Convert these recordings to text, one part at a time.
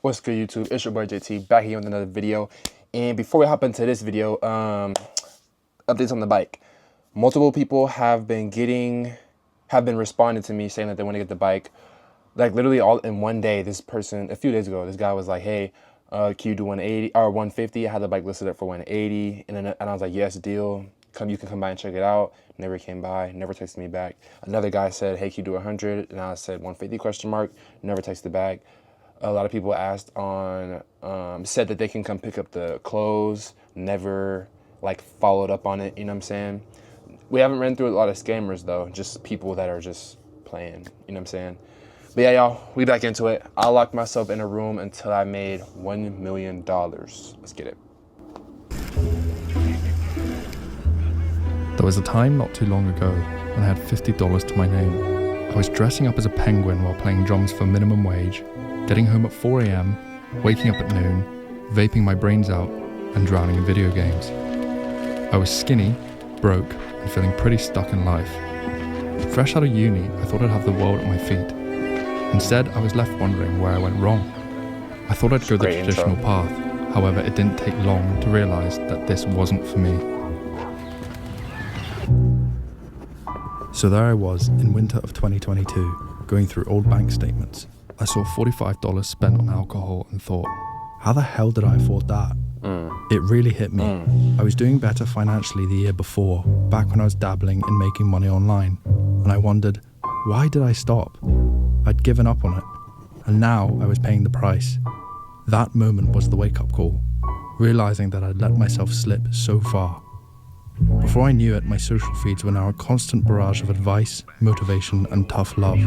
What's good, YouTube? It's your boy JT back here with another video. And before we hop into this video, updates on the bike. Multiple people have been responding to me saying that they want to get the bike. Like literally all in one day. This person a few days ago, this guy was like, "Hey, can you do 180 or 150?" I had the bike listed up for 180, and I was like, "Yes, deal. You can come by and check it out." Never came by, never texted me back. Another guy said, "Hey, can you do 100?" And I said 150 ? Never texted back. A lot of people asked said that they can come pick up the clothes, never like followed up on it, you know what I'm saying? We haven't ran through a lot of scammers though, just people that are just playing, you know what I'm saying? But yeah, y'all, we back into it. I locked myself in a room until I made $1 million. Let's get it. There was a time not too long ago when I had $50 to my name. I was dressing up as a penguin while playing drums for minimum wage, getting home at 4 a.m, waking up at noon, vaping my brains out, and drowning in video games. I was skinny, broke, and feeling pretty stuck in life. Fresh out of uni, I thought I'd have the world at my feet. Instead, I was left wondering where I went wrong. I thought I'd go the traditional path. However, it didn't take long to realize that this wasn't for me. So there I was in winter of 2022, going through old bank statements. I saw $45 spent on alcohol and thought, how the hell did I afford that? It really hit me. I was doing better financially the year before, back when I was dabbling in making money online. And I wondered, why did I stop? I'd given up on it. And now I was paying the price. That moment was the wake-up call, realizing that I'd let myself slip so far. Before I knew it, my social feeds were now a constant barrage of advice, motivation, and tough love.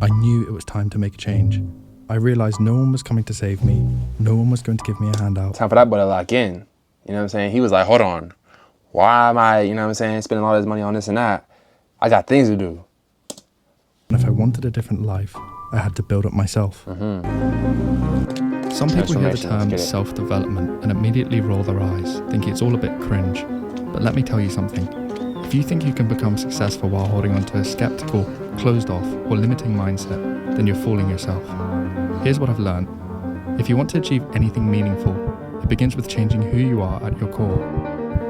I knew it was time to make a change. I realized no one was coming to save me. No one was going to give me a handout. Time for that boy to lock in. You know what I'm saying? He was like, hold on. Why am I, you know what I'm saying, spending all this money on this and that? I got things to do. And if I wanted a different life, I had to build up myself. Some people hear the term self-development and immediately roll their eyes, thinking it's all a bit cringe. But let me tell you something. If you think you can become successful while holding on to a skeptical, closed off, or limiting mindset, then you're fooling yourself. Here's what I've learned. If you want to achieve anything meaningful, it begins with changing who you are at your core.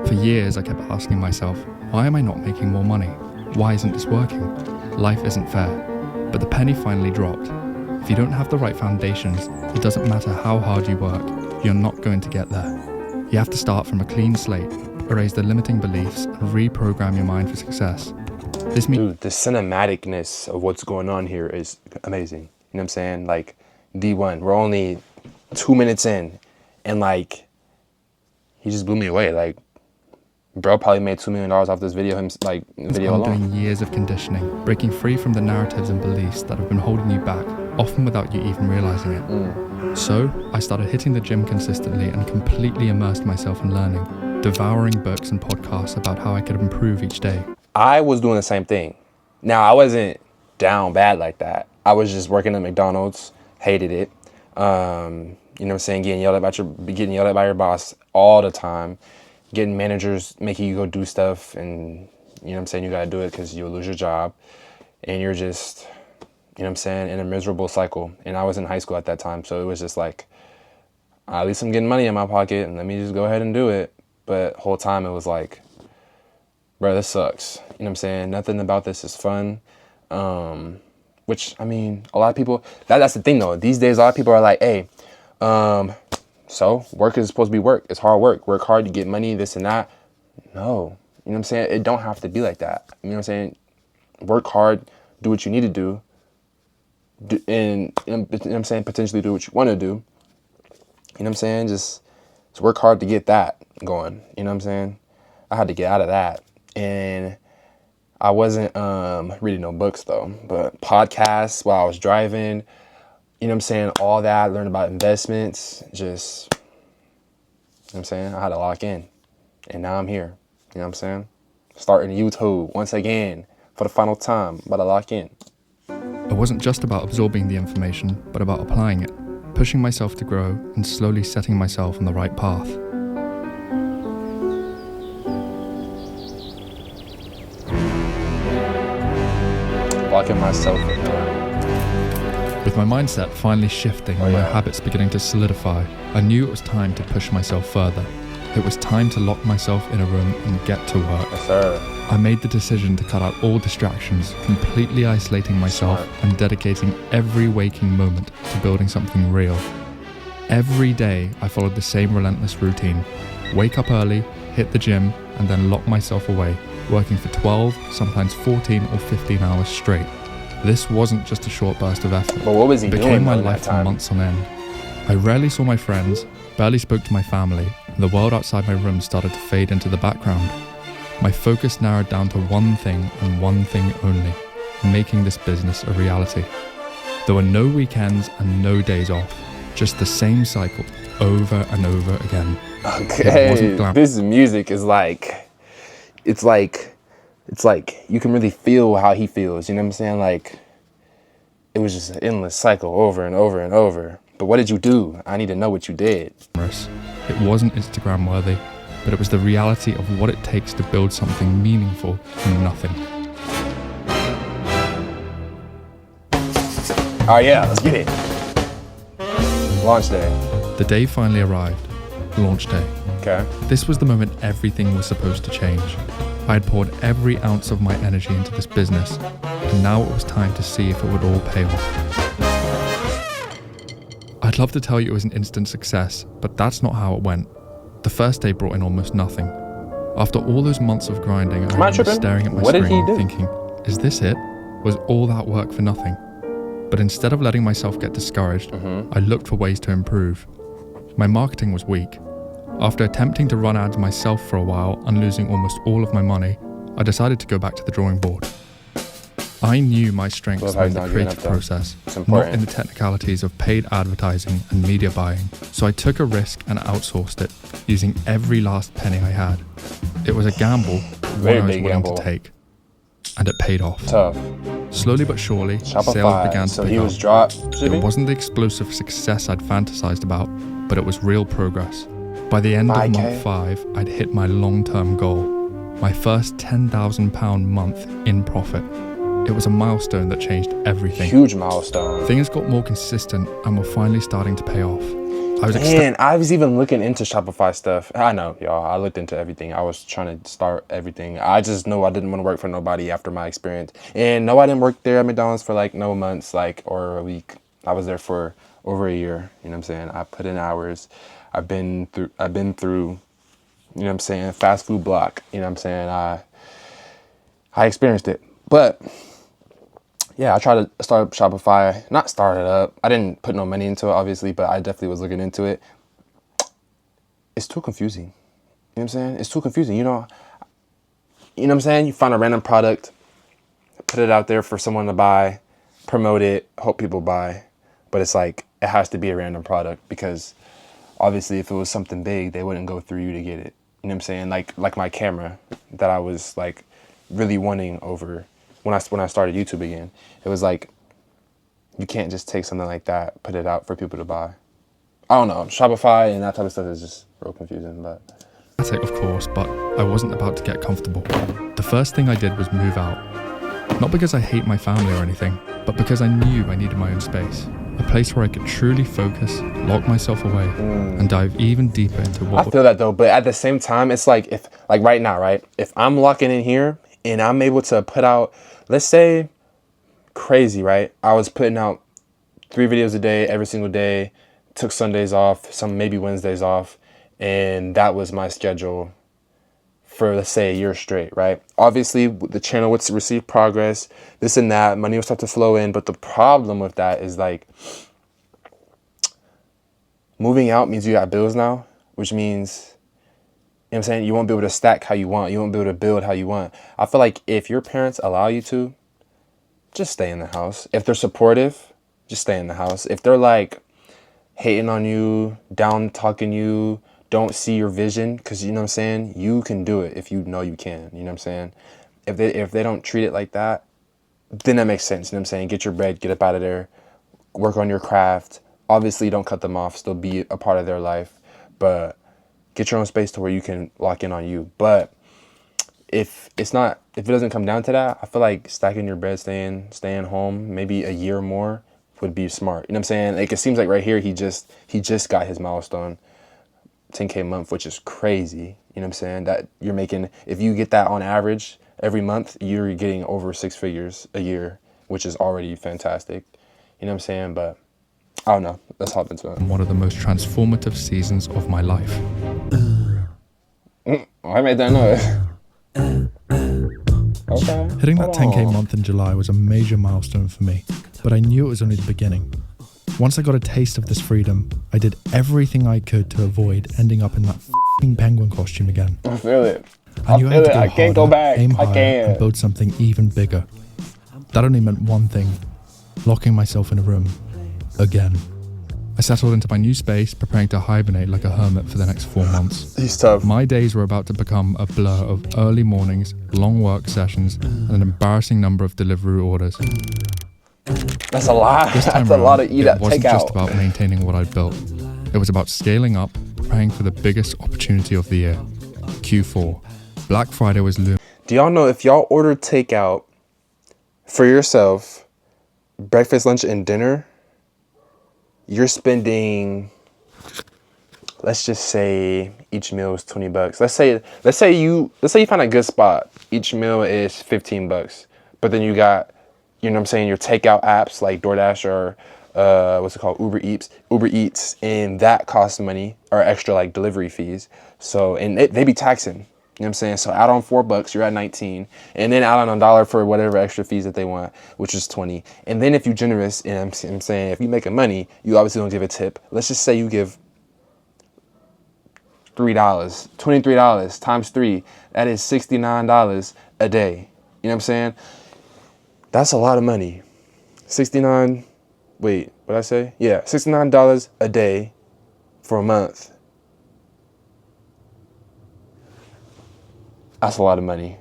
For years, I kept asking myself, why am I not making more money? Why isn't this working? Life isn't fair. But the penny finally dropped. If you don't have the right foundations, it doesn't matter how hard you work, you're not going to get there. You have to start from a clean slate, erase the limiting beliefs, and reprogram your mind for success. Dude, the cinematicness of what's going on here is amazing. You know what I'm saying? Like, D1, we're only 2 minutes in, and like, he just blew me away. Like, bro probably made $2 million off this video, video alone. Doing years of conditioning, breaking free from the narratives and beliefs that have been holding you back, often without you even realizing it. So, I started hitting the gym consistently and completely immersed myself in learning, devouring books and podcasts about how I could improve each day. I was doing the same thing. Now, I wasn't down bad like that. I was just working at McDonald's, hated it. You know what I'm saying? Getting yelled at by your boss all the time. Getting managers making you go do stuff, and you know what I'm saying, you gotta do it because you'll lose your job. And you're just, you know what I'm saying, in a miserable cycle. And I was in high school at that time, so it was just like, at least I'm getting money in my pocket, and let me just go ahead and do it. But the whole time it was like, bro, this sucks. You know what I'm saying? Nothing about this is fun. Which, I mean, a lot of people, that's the thing though. These days, a lot of people are like, hey, so work is supposed to be work. It's hard work. Work hard to get money, this and that. No. You know what I'm saying? It don't have to be like that. You know what I'm saying? Work hard, do what you need to do. And you know what I'm saying? Potentially do what you want to do. You know what I'm saying? Just work hard to get that going. You know what I'm saying? I had to get out of that. And I wasn't reading no books though, but podcasts while I was driving, you know what I'm saying, all that, learn about investments, just, you know what I'm saying, I had to lock in. And now I'm here, you know what I'm saying? Starting YouTube once again for the final time, about to lock in. It wasn't just about absorbing the information, but about applying it, pushing myself to grow and slowly setting myself on the right path. Locking myself in. With With my mindset finally shifting and my habits beginning to solidify, I knew it was time to push myself further. It was time to lock myself in a room and get to work. Yes, sir. I made the decision to cut out all distractions, completely isolating myself and dedicating every waking moment to building something real. Every day I followed the same relentless routine. Wake up early, hit the gym, and then lock myself away, working for 12, sometimes 14 or 15 hours straight. This wasn't just a short burst of effort. But what was he It doing became my during that life for time? months on end. I rarely saw my friends, barely spoke to my family, and the world outside my room started to fade into the background. My focus narrowed down to one thing and one thing only, making this business a reality. There were no weekends and no days off, just the same cycle over and over again. It wasn't Okay, this music is like, it's like you can really feel how he feels, you know what I'm saying? Like, it was just an endless cycle over and over and over. But what did you do? I need to know what you did. It wasn't Instagram worthy, but it was the reality of what it takes to build something meaningful from nothing. Oh yeah, let's get it. Launch day. The day finally arrived, launch day. Okay. This was the moment everything was supposed to change. I had poured every ounce of my energy into this business, and now it was time to see if it would all pay off. I'd love to tell you it was an instant success, but that's not how it went. The first day brought in almost nothing. After all those months of grinding, I remember staring at my screen thinking, is this it? Was all that work for nothing? But instead of letting myself get discouraged, I looked for ways to improve. My marketing was weak. After attempting to run ads myself for a while and losing almost all of my money, I decided to go back to the drawing board. I knew my strengths were in the creative process, not in the technicalities of paid advertising and media buying. So I took a risk and outsourced it, using every last penny I had. It was a gamble, but one I was willing to take. And it paid off. Tough. Slowly but surely, Shopify. sales began to pick up. Drop It wasn't the explosive success I'd fantasized about, but it was real progress. By the end of month 5, I'd hit my long-term goal, my first £10,000 month in profit. It was a milestone that changed everything. Huge milestone. Things got more consistent and were finally starting to pay off. I was even looking into Shopify stuff. I know, y'all. I looked into everything. I was trying to start everything. I just know I didn't want to work for nobody after my experience. And no, I didn't work there at McDonald's for like no months, or a week. I was there for over a year. You know what I'm saying? I put in hours. I've been through, you know what I'm saying, fast food block. You know what I'm saying? I experienced it. But yeah, I tried to start up Shopify. Not start it up. I didn't put no money into it, obviously, but I definitely was looking into it. It's too confusing. You know what I'm saying? It's too confusing. You know what I'm saying? You find a random product, put it out there for someone to buy, promote it, hope people buy. But it's like, it has to be a random product because obviously if it was something big, they wouldn't go through you to get it. You know what I'm saying? Like my camera that I was like really wanting over when I started YouTube again. It was like, you can't just take something like that, put it out for people to buy. I don't know. Shopify and that type of stuff is just real confusing, but. Of course, but I wasn't about to get comfortable. The first thing I did was move out. Not because I hate my family or anything, but because I knew I needed my own space. A place where I could truly focus, lock myself away, and dive even deeper into what... I feel that though, but at the same time, it's like, if right now, right? If I'm locking in here and I'm able to put out, let's say, crazy, right? I was putting out 3 videos a day, every single day, took Sundays off, some maybe Wednesdays off, and that was my schedule for, let's say, a year straight, right? Obviously, the channel would receive progress, this and that, money would start to flow in, but the problem with that is like, moving out means you got bills now, which means, you know what I'm saying, you won't be able to stack how you want, you won't be able to build how you want. I feel like if your parents allow you to, just stay in the house. If they're supportive, just stay in the house. If they're like hating on you, down talking you, don't see your vision, because you know what I'm saying, you can do it if you know you can, you know what I'm saying? If they don't treat it like that, then that makes sense, you know what I'm saying? Get your bread, get up out of there, work on your craft. Obviously don't cut them off, still be a part of their life, but get your own space to where you can lock in on you. But if it doesn't come down to that, I feel like stacking your bread, staying home, maybe a year more, would be smart. You know what I'm saying? Like, it seems like right here he just got his milestone, 10K a month, which is crazy. You know what I'm saying? That you're making, if you get that on average every month, you're getting over 6 figures a year, which is already fantastic. You know what I'm saying? But I don't know. Let's hop into it. One of the most transformative seasons of my life. I made that noise. Okay. Hitting that Hold 10K on. month in July was a major milestone for me, but I knew it was only the beginning. Once I got a taste of this freedom, I did everything I could to avoid ending up in that f***ing penguin costume again. I feel it. I knew I had to go I can't go harder, back. aim I higher, can't. and build something even bigger. That only meant one thing: locking myself in a room again. I settled into my new space, preparing to hibernate like a hermit for the next 4 months. He's tough. My days were about to become a blur of early mornings, long work sessions, and an embarrassing number of delivery orders. That's a lot. This time That's a lot of around, eat it out, wasn't take just out. about maintaining what I'd built. It was about scaling up, praying for the biggest opportunity of the year, Q4. Black Friday was looming. Do y'all know if y'all order takeout for yourself, breakfast, lunch, and dinner, you're spending, let's just say each meal is $20. Let's say you find a good spot. Each meal is $15. But then you got, you know what I'm saying, your takeout apps like DoorDash or what's it called, Uber Eats, and that costs money, or extra like delivery fees. So, and they be taxing. You know what I'm saying? So add on $4, you're at 19, and then add on $1 for whatever extra fees that they want, which is 20. And then if you're generous, and I'm saying if you making money, you obviously don't give a tip. Let's just say you give $3, $23 times 3, that is $69 a day. You know what I'm saying? That's a lot of money. $69 a day for a month. That's a lot of money.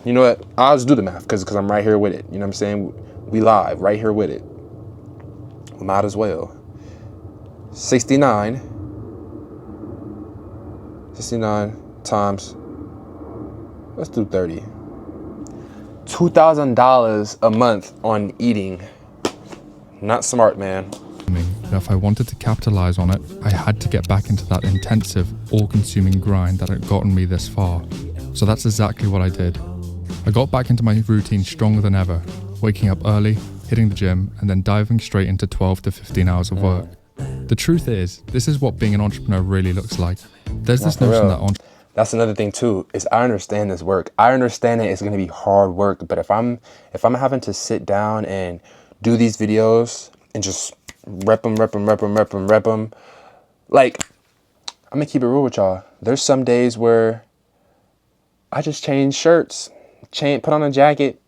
You know what? I'll just do the math because I'm right here with it. You know what I'm saying? We live right here with it. We might as well. 69 times, let's do 30. $2,000 a month on eating. Not smart, man. And if I wanted to capitalize on it, I had to get back into that intensive, all-consuming grind that had gotten me this far. So that's exactly what I did. I got back into my routine stronger than ever, waking up early, hitting the gym, and then diving straight into 12 to 15 hours of work. The truth is, this is what being an entrepreneur really looks like. There's this notion that that's another thing too, is I understand this work. I understand that it's gonna be hard work, but if I'm having to sit down and do these videos and just rep them, like, I'm gonna keep it real with y'all. There's some days where I just change shirts, put on a jacket.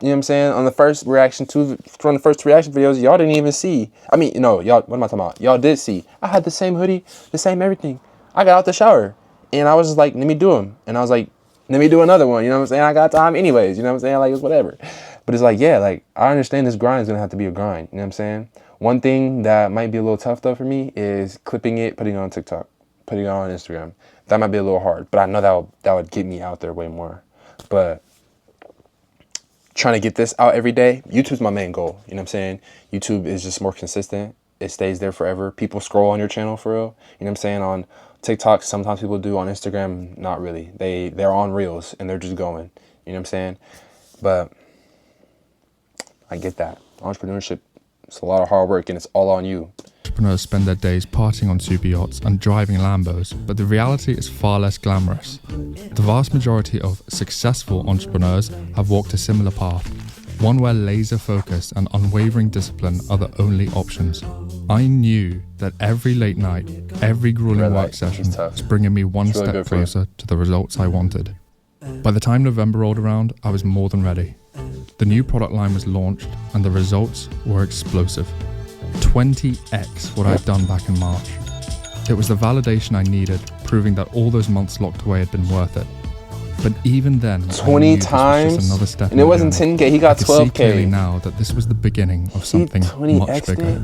You know what I'm saying? On the first reaction videos, y'all didn't even see. I mean, no, y'all, what am I talking about? Y'all did see. I had the same hoodie, the same everything. I got out the shower and I was just like, let me do them. And I was like, let me do another one. You know what I'm saying? I got time anyways. You know what I'm saying? Like, it's whatever. But it's like, yeah, like, I understand this grind is going to have to be a grind. You know what I'm saying? One thing that might be a little tough though for me is clipping it, putting it on TikTok, putting it on Instagram. That might be a little hard, but I know that would get me out there way more. But trying to get this out every day, YouTube's my main goal. You know what I'm saying? YouTube is just more consistent. It stays there forever. People scroll on your channel for real. You know what I'm saying? On TikTok, sometimes people do. On Instagram, not really. They're on Reels and they're just going. You know what I'm saying? But I get that. Entrepreneurship, it's a lot of hard work and it's all on you. Entrepreneurs spend their days partying on super yachts and driving Lambos, but the reality is far less glamorous. The vast majority of successful entrepreneurs have walked a similar path, one where laser focus and unwavering discipline are the only options. I knew that every late night, every grueling work session was bringing me one step closer to the results I wanted. By the time November rolled around, I was more than ready. The new product line was launched and the results were explosive. 20x what I'd done back in March. It was the validation I needed, proving that all those months locked away had been worth it. But even then, 20 times, another step and it wasn't 10K. He got 12K. I could see clearly now that this was the beginning of something much bigger.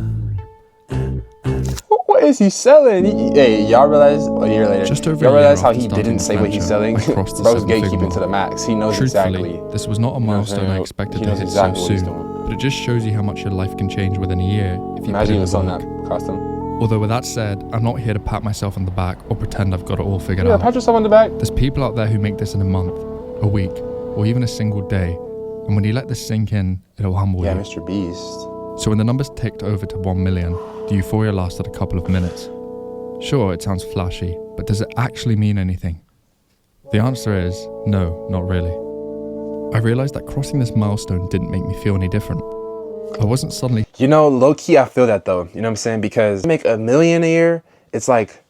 What is he selling? Hey, y'all realize a year later, Just over y'all a year realize how after he starting didn't the say what he's venture, selling? I crossed the Bro's seven-figure gatekeeping mark. to the max. He knows Truthfully, exactly. this was not a milestone I expected to hit so soon, but but it just shows you how much your life can change within a year if you Imagine put even in the selling work. that costume. Although with that said, I'm not here to pat myself on the back or pretend I've got it all figured Yeah, out. pat yourself on the back. There's people out there who make this in a month, a week, or even a single day. And when you let this sink in, it'll humble Yeah, you. Mr. Beast. So when the numbers ticked over to 1 million, the euphoria lasted a couple of minutes. Sure, it sounds flashy, but does it actually mean anything? The answer is no, not really. I realized that crossing this milestone didn't make me feel any different. I wasn't suddenly You know, low key, I feel that though. You know what I'm saying? Because to make $1 million a year, it's like,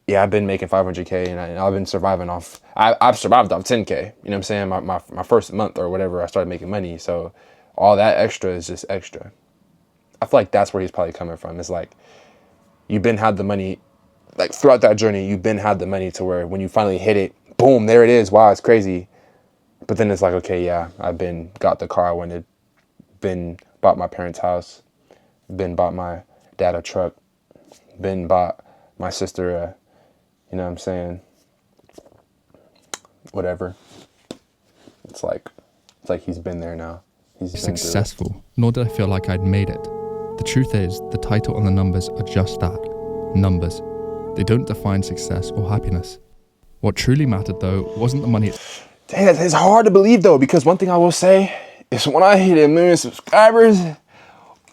yeah, I've been making 500K and I've been surviving off. I've survived off 10K. You know what I'm saying? My first month or whatever, I started making money. So all that extra is just extra. I feel like that's where he's probably coming from. It's like you've been had the money, like throughout that journey, you've been had the money to where when you finally hit it, boom, there it is. Wow, it's crazy. But then it's like, okay, yeah, I've been got the car I wanted, been bought my parents' house, been bought my dad a truck, been bought my sister a, you know what I'm saying, whatever. It's like he's been there now. He's been through it. successful, nor did I feel like I'd made it. The truth is, the title and the numbers are just that, numbers. They don't define success or happiness. What truly mattered though wasn't the money. Dang, it's hard to believe though, because one thing I will say is when I hit 1 million subscribers,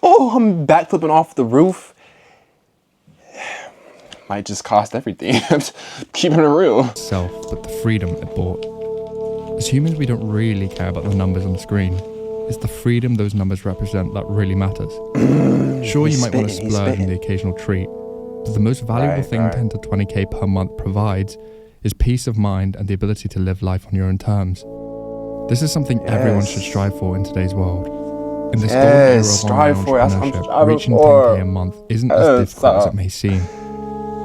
oh, I'm backflipping off the roof. Might just cost everything. Keeping it real. Itself, but the freedom it brought. As humans, we don't really care about the numbers on the screen. It's the freedom those numbers represent that really matters. Sure, you might want to splurge on the occasional treat, but the most valuable thing 10 to 20k per month provides is peace of mind and the ability to live life on your own terms. This is something everyone should strive for in today's world. In this golden era of strive online for it. That's what I'm entrepreneurship, striving reaching for. 10k a month isn't as difficult as it may seem.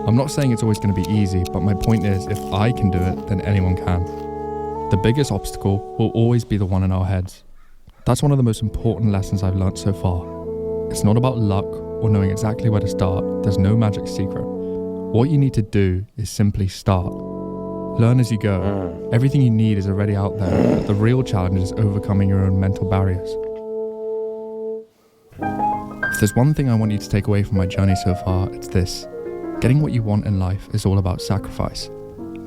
I'm not saying it's always going to be easy, but my point is, if I can do it, then anyone can. The biggest obstacle will always be the one in our heads. That's one of the most important lessons I've learned so far. It's not about luck or knowing exactly where to start. There's no magic secret. What you need to do is simply start. Learn as you go. Everything you need is already out there, but the real challenge is overcoming your own mental barriers. If there's one thing I want you to take away from my journey so far, it's this. Getting what you want in life is all about sacrifice.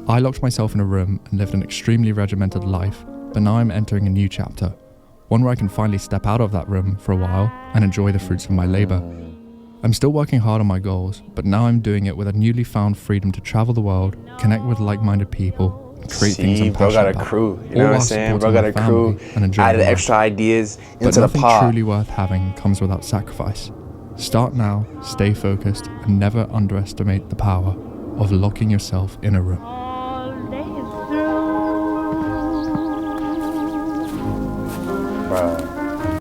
I locked myself in a room and lived an extremely regimented life, but now I'm entering a new chapter. One where I can finally step out of that room for a while and enjoy the fruits of my labor. I'm still working hard on my goals, but now I'm doing it with a newly found freedom to travel the world, connect with like-minded people, and create things I'm bro passionate got a about. crew. You All know what I'm while saying? Bro supporting got a my crew. family and enjoying Added life. extra ideas But into the nothing pot. truly worth having comes without sacrifice. Start now, stay focused, and never underestimate the power of locking yourself in a room. All days through. Bro.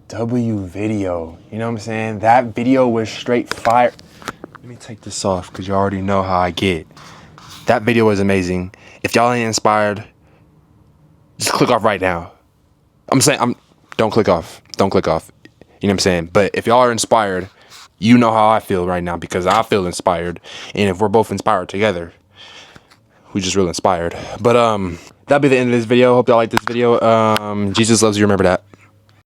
W video. You know what I'm saying? That video was straight fire. Let me take this off because you already know how I get. That video was amazing. If y'all ain't inspired, just click off right now. Don't click off. Don't click off. You know what I'm saying? But if y'all are inspired, you know how I feel right now because I feel inspired. And if we're both inspired together, we just real inspired. But that'll be the end of this video. Hope y'all like this video. Jesus loves you. Remember that.